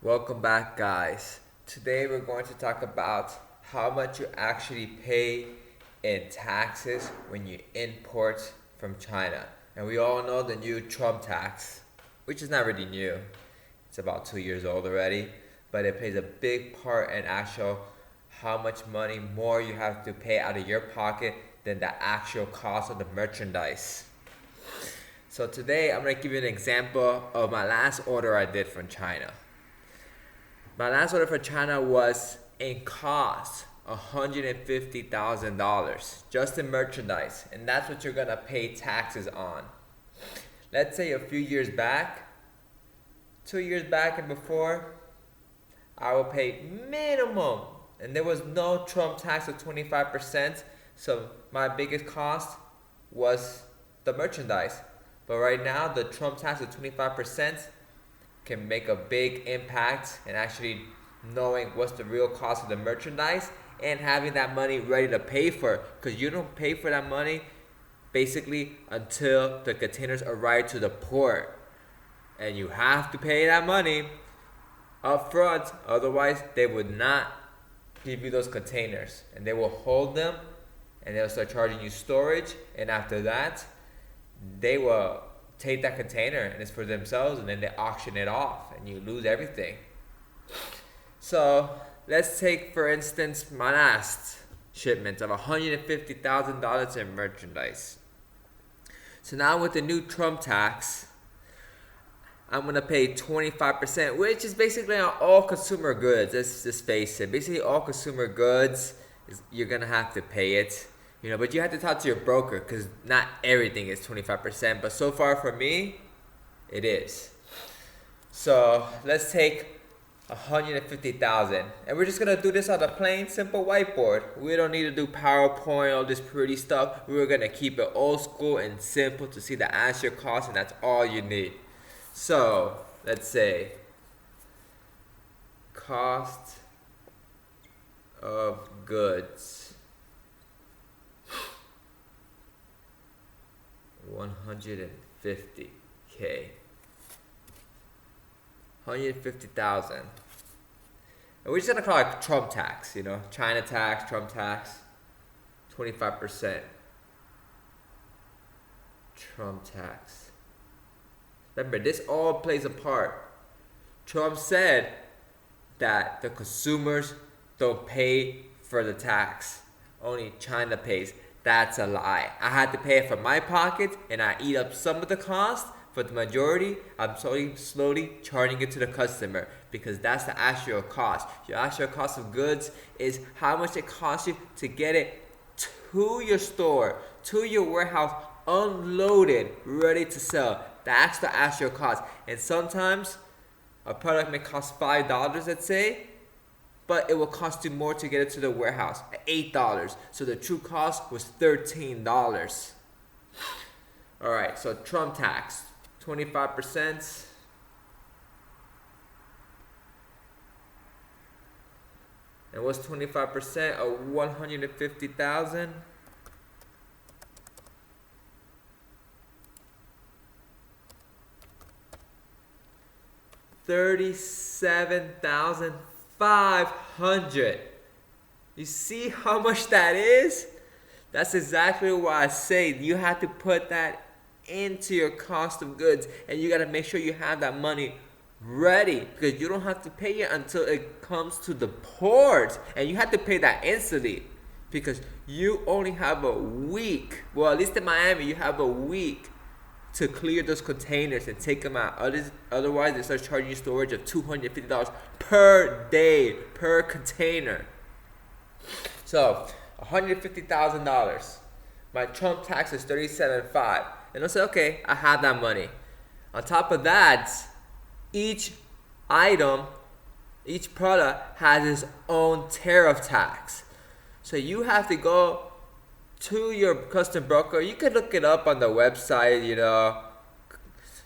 Welcome back, guys. Today we're going to talk about how much you actually pay in taxes when you import from China. And we all know the new Trump tax, which is not really new. It's about 2 years old already, but it plays a big part in actual how much money more you have to pay out of your pocket than the actual cost of the merchandise. So today I'm going to give you an example of my last order I did from China. My last order for China was in cost $150,000 just in merchandise, and that's what you're gonna pay taxes on. Let's say a few years back, 2 years back and before, I will pay minimum, and there was no Trump tax of 25%, so my biggest cost was the merchandise. But right now, the Trump tax of 25% can make a big impact and actually knowing what's the real cost of the merchandise and having that money ready to pay for it, because you don't pay for that money basically until the containers arrive to the port, and you have to pay that money up front, otherwise they would not give you those containers and they will hold them and they'll start charging you storage, and after that they will take that container and it's for themselves, and then they auction it off and you lose everything. So let's take for instance my last shipment of $150,000 in merchandise. So now with the new Trump tax, I'm gonna pay 25%, which is basically on all consumer goods. Let's just face it. Basically all consumer goods, you're gonna have to pay it. But you have to talk to your broker because not everything is 25%. But so far for me, it is. So let's take 150,000, and we're just gonna do this on a plain, simple whiteboard. We don't need to do PowerPoint, all this pretty stuff. We're gonna keep it old school and simple to see the actual cost, and that's all you need. So let's say cost of goods. 150K. 150,000. And we're just gonna call it Trump tax, China tax, Trump tax, 25%. Trump tax. Remember, this all plays a part. Trump said that the consumers don't pay for the tax. Only China pays. That's a lie. I had to pay it from my pocket, and I eat up some of the cost. For the majority, I'm slowly charging it to the customer, because that's the actual cost. Your actual cost of goods is how much it costs you to get it to your store, to your warehouse, unloaded, ready to sell. That's the actual cost. And sometimes a product may cost $5, let's say, but it will cost you more to get it to the warehouse at $8. So the true cost was $13. Alright, so Trump tax, 25%. And what's 25% of 150,000? $37,500. You see how much that is? That's exactly why I say you have to put that into your cost of goods, and you got to make sure you have that money ready, because you don't have to pay it until it comes to the port, and you have to pay that instantly because you only have a week. Well, at least in Miami, you have a week to clear those containers and take them out. Otherwise, they start charging you storage of $250 per day per container. So $150,000. My Trump tax is $37,500, and I'll say, okay, I have that money. On top of that, each item, each product has its own tariff tax. So you have to go to your custom broker. You can look it up on the website,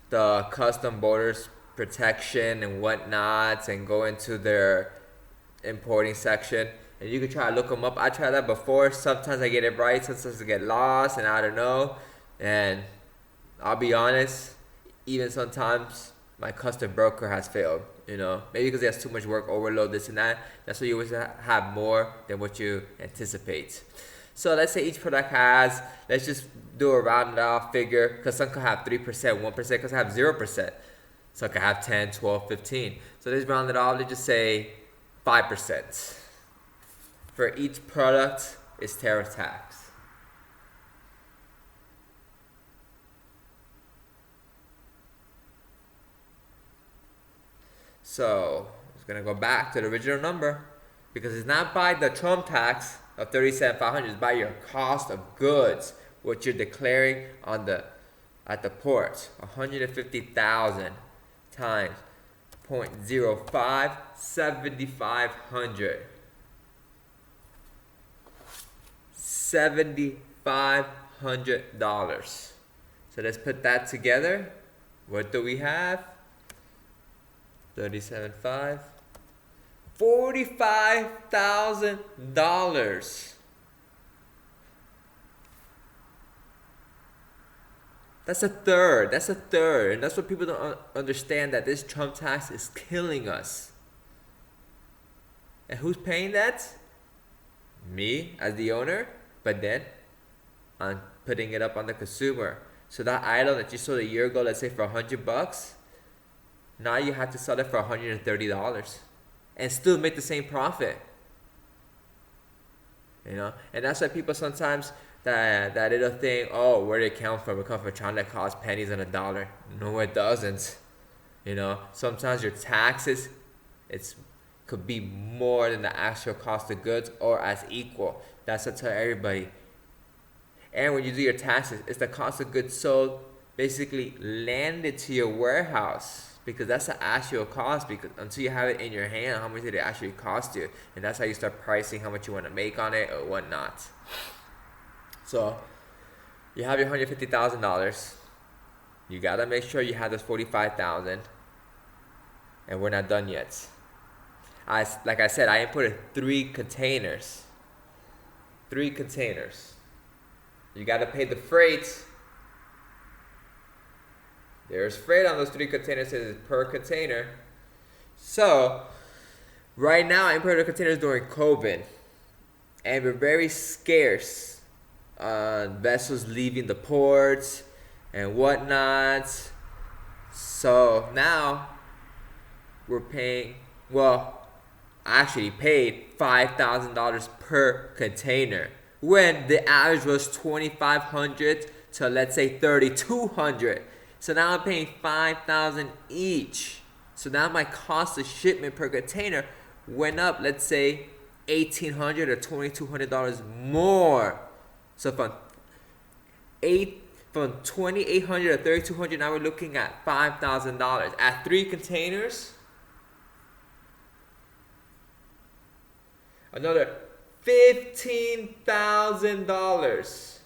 the custom borders protection and whatnot, and go into their importing section, and you can try to look them up. I tried that before. Sometimes I get it right, sometimes I get lost, and I don't know. And I'll be honest, even sometimes my custom broker has failed. You know, maybe because he has too much work overload, this and that. That's why you always have more than what you anticipate. So let's say each product has, let's just do a rounded off figure, because some could have 3%, 1%, because I have 0%. Some could have 10, 12, 15. So let's round it off, let's just say 5%. For each product is tariff tax. So it's gonna go back to the original number, because it's not by the Trump tax of 37,500, it's by your cost of goods, what you're declaring on the at the port. 150,000 times 0.05, 7,500. $7,500. So let's put that together. What do we have? 37.5. $45,000. That's a third. That's a third. And that's what people don't understand, that this Trump tax is killing us. And who's paying that? Me as the owner, but then I'm putting it up on the consumer. So that item that you sold a year ago, let's say for $100, now you have to sell it for $130 and still make the same profit. You know, and that's why people sometimes that little thing, oh, where did it come from? It comes from China that costs pennies on a dollar. No, it doesn't. You know, sometimes your taxes, could be more than the actual cost of goods or as equal. That's what I tell everybody. And when you do your taxes, it's the cost of goods sold basically landed to your warehouse, because that's the actual cost, because until you have it in your hand, how much did it actually cost you? And that's how you start pricing how much you want to make on it or whatnot. So you have your $150,000. You gotta make sure you have this $45,000, and we're not done yet. Like I said, I imported 3 containers. 3 containers. You gotta pay the freight. There's freight on those 3 containers, so it's per container. So right now, I imported containers during COVID, and we're very scarce on vessels leaving the ports and whatnot. So now we're paying, well, I actually paid $5,000 per container, when the average was $2,500 to, let's say, $3,200. So now I'm paying $5,000 each. So now my cost of shipment per container went up, let's say, $1,800 or $2,200 more. So from $2,800 to $3,200, now we're looking at $5,000 at 3 containers. Another $15,000.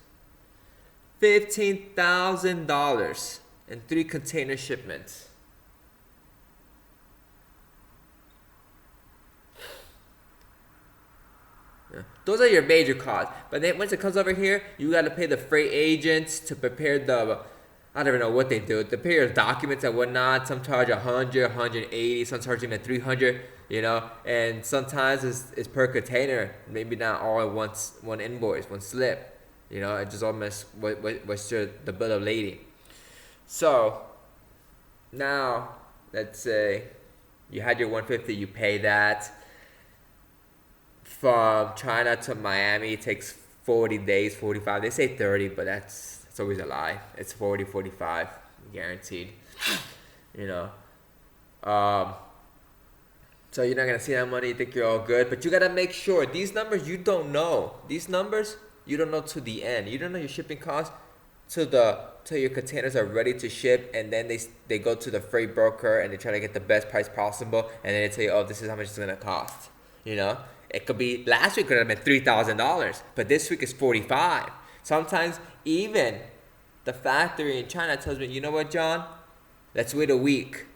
$15,000 in 3 container shipments. Yeah. Those are your major costs. But then once it comes over here, you got to pay the freight agents to prepare the, I don't even know what they do, to prepare your documents and whatnot. Some charge 100, 180, some charge even 300, you know. And sometimes it's per container, maybe not all at once, one invoice, one slip. You know, it just almost what's the bill of lading. So now let's say you had your 150, you pay that. From China to Miami, it takes 40 days, 45. They say 30, but that's always a lie. It's 40, 45, guaranteed. You know. So you're not gonna see that money. You think you're all good, but you gotta make sure these numbers you don't know. These numbers you don't know to the end. You don't know your shipping costs till your containers are ready to ship, and then they go to the freight broker and they try to get the best price possible, and then they tell you, oh, this is how much it's gonna cost. You know. It could be, last week could have been $3,000, but this week is $45,000. Sometimes even the factory in China tells me, you know what, John? Let's wait a week.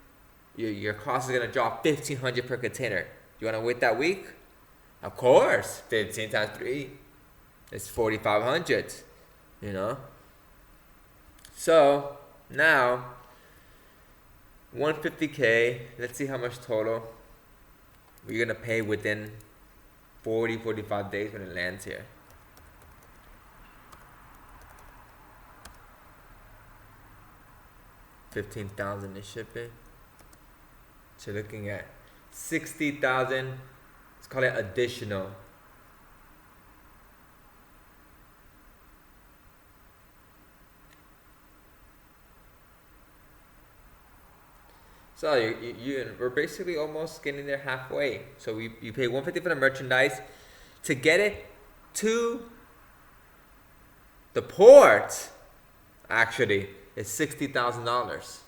Your cost is gonna drop $1,500 per container. You wanna wait that week? Of course. 15 times 3 is $4,500. You know. So now 150K. Let's see how much total you're gonna pay within 45 days when it lands here. $15,000 is shipping. So you're looking at 60,000. Let's call it additional. So we're basically almost getting there halfway. So you pay 150 for the merchandise to get it to the port. Actually, it's $60,000.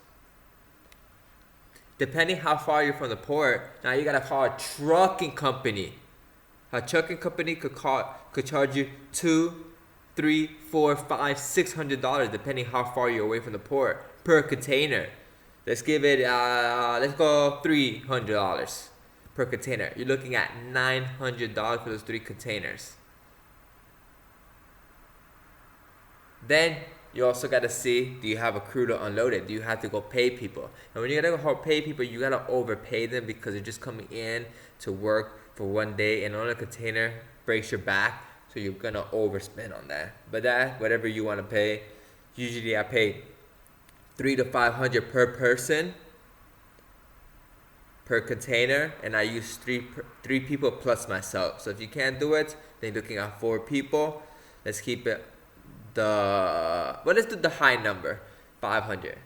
Depending how far you're from the port, now you gotta call a trucking company. A trucking company could charge you $200, $300, $400, $500, $600 depending how far you're away from the port per container. Let's give it let's go $300 per container. You're looking at $900 for those 3 containers. Then you also gotta see, do you have a crew to unload it? Do you have to go pay people? And when you gotta go pay people, you gotta overpay them because they're just coming in to work for one day, and on a container breaks your back, so you're gonna overspend on that. But that, whatever you wanna pay, usually I pay $300 to $500 per person per container, and I use three people plus myself. So if you can't do it, then you're looking at 4 people. Let's keep it let's do the high number, 500.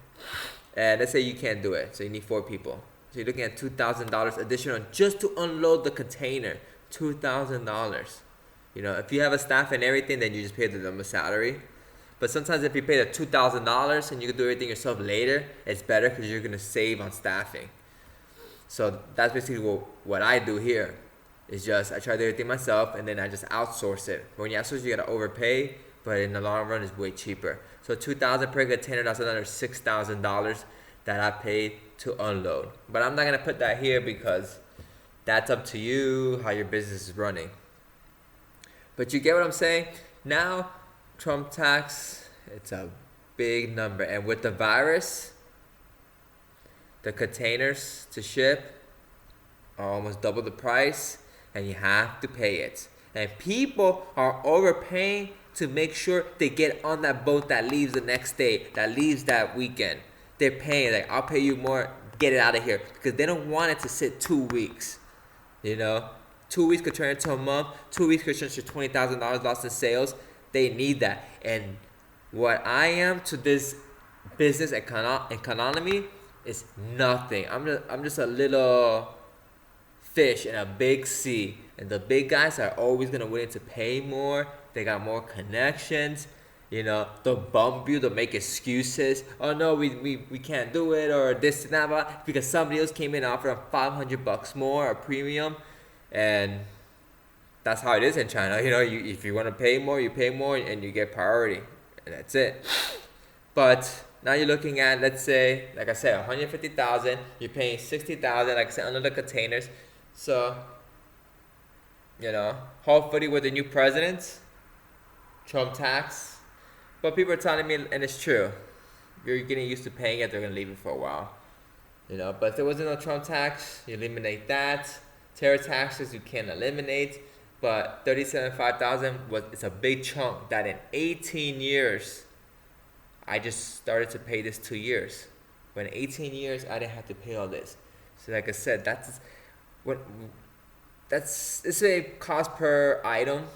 And let's say you can't do it, so you need 4 people. So you're looking at $2,000 additional just to unload the container. $2,000. You know, if you have a staff and everything, then you just pay them a salary. But sometimes if you pay the $2,000 and you can do everything yourself later, it's better because you're gonna save on staffing. So that's basically what I do here. Is just I try to do everything myself, and then I just outsource it. But when you outsource, you gotta overpay, but in the long run, it's way cheaper. So $2,000 per container, that's another $6,000 that I paid to unload. But I'm not gonna put that here because that's up to you how your business is running. But you get what I'm saying? Now, Trump tax, it's a big number, and with the virus, the containers to ship are almost double the price, and you have to pay it. And people are overpaying to make sure they get on that boat that leaves the next day, that leaves that weekend. They're paying, like, I'll pay you more, get it out of here, because they don't want it to sit 2 weeks. You know, 2 weeks could turn into a month. 2 weeks could turn into $20,000 lost in sales. They need that. And what I am to this business economy is nothing. I'm just a little fish in a big sea, and the big guys are always gonna willing to pay more. They got more connections. You know, they'll bump you, they'll make excuses. Oh no, we can't do it, or this and that, because somebody else came in and offered them $500 more, a premium, and that's how it is in China. You know, if you want to pay more, you pay more, and you get priority, and that's it. But now you're looking at, let's say, like I said, 150,000. You're paying 60,000, like I said, under the containers. So, you know, hopefully with the new president, Trump tax. But people are telling me, and it's true, you're getting used to paying it, they're going to leave it for a while. You know, but if there wasn't no Trump tax, you eliminate that. Terror taxes, you can eliminate. But $37,500 it's a big chunk that in 18 years, I just started to pay this 2 years. But in 18 years, I didn't have to pay all this. So like I said, it's a cost per item,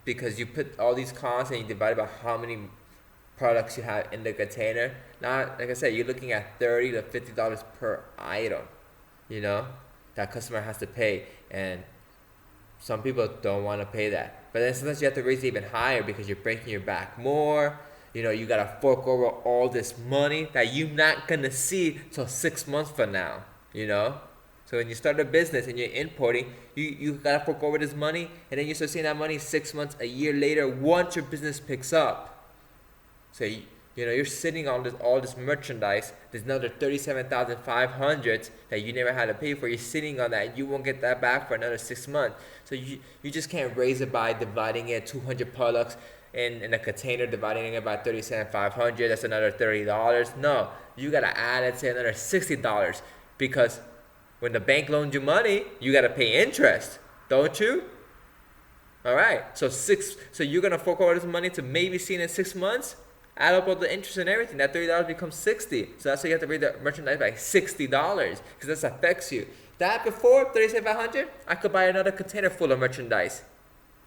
because you put all these costs and you divide it by how many products you have in the container. Now, like I said, you're looking at $30 to $50 per item, you know, that customer has to pay. And some people don't want to pay that. But then sometimes you have to raise it even higher because you're breaking your back more. You know, you got to fork over all this money that you're not going to see till 6 months from now, you know. So when you start a business and you're importing, you got to fork over this money, and then you start seeing that money 6 months, a year later, once your business picks up. So, you know, you're sitting on all this merchandise. There's another $37,500 that you never had to pay for. You're sitting on that, and you won't get that back for another 6 months. So you just can't raise it by dividing it 200 products. in a container, dividing it by 37,500, that's another $30. No, you gotta add, let's say, another $60, because when the bank loans you money, you gotta pay interest, don't you? All right, so you're gonna fork over this money to maybe see in 6 months. Add up all the interest and everything. That $30 becomes $60. So that's why you have to rate the merchandise by $60, because this affects you. That before 37,500, I could buy another container full of merchandise,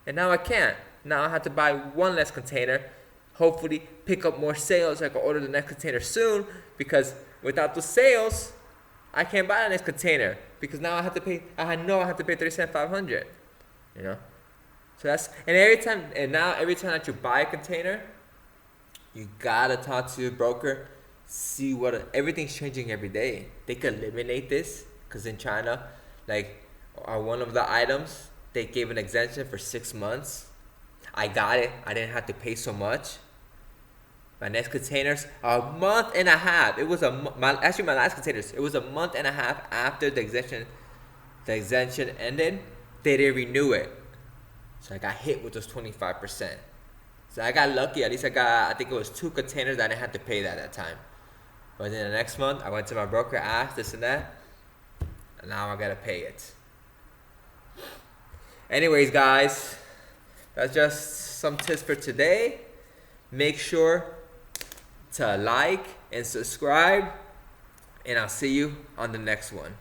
and now I can't. Now I have to buy one less container. Hopefully, pick up more sales. I can order the next container soon, because without the sales, I can't buy the next container, because now I have to pay. I know I have to pay 37,500. You know. So every time that you buy a container, you gotta talk to your broker, see everything's changing every day. They could eliminate this, because in China, one of the items, they gave an exemption for 6 months. I got it. I didn't have to pay so much. My next containers, a month and a half. It was my last containers. It was a month and a half after the exemption ended. They didn't renew it. So I got hit with those 25%. So I got lucky. At least I think it was 2 containers that I didn't have to pay that at that time. But then the next month, I went to my broker, asked this and that, and now I gotta pay it. Anyways, guys, that's just some tips for today. Make sure to like and subscribe, and I'll see you on the next one.